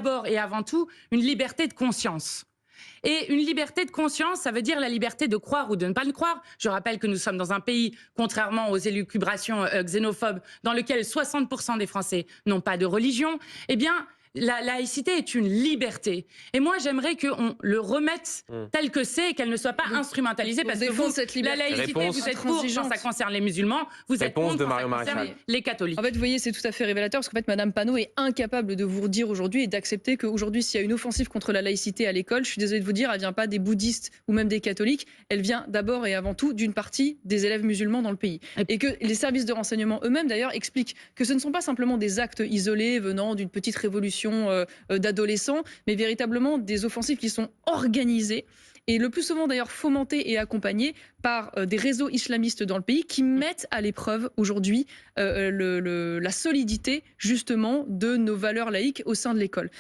d'abord et avant tout une liberté de conscience. Et une liberté de conscience, ça veut dire la liberté de croire ou de ne pas le croire. Je rappelle que nous sommes dans un pays, contrairement aux élucubrations xénophobes, dans lequel 60% des Français n'ont pas de religion. Eh bien, la laïcité est une liberté. Et moi, j'aimerais qu'on le remette tel que c'est et qu'elle ne soit pas instrumentalisée. Parce que vous, cette la liberté. laïcité, vous êtes pour quand ça concerne les musulmans, vous êtes contre quand ça concerne les catholiques. En fait, vous voyez, c'est tout à fait révélateur parce qu'en fait, Madame Panot est incapable de vous dire aujourd'hui et d'accepter qu'aujourd'hui, s'il y a une offensive contre la laïcité à l'école, je suis désolée de vous dire, elle vient pas des bouddhistes ou même des catholiques, elle vient d'abord et avant tout d'une partie des élèves musulmans dans le pays. Et que les services de renseignement eux-mêmes, d'ailleurs, expliquent que ce ne sont pas simplement des actes isolés venant d'une petite révolution d'adolescents, mais véritablement des offensives qui sont organisées et le plus souvent d'ailleurs fomentées et accompagnées par des réseaux islamistes dans le pays qui mettent à l'épreuve aujourd'hui la solidité justement de nos valeurs laïques au sein de l'école.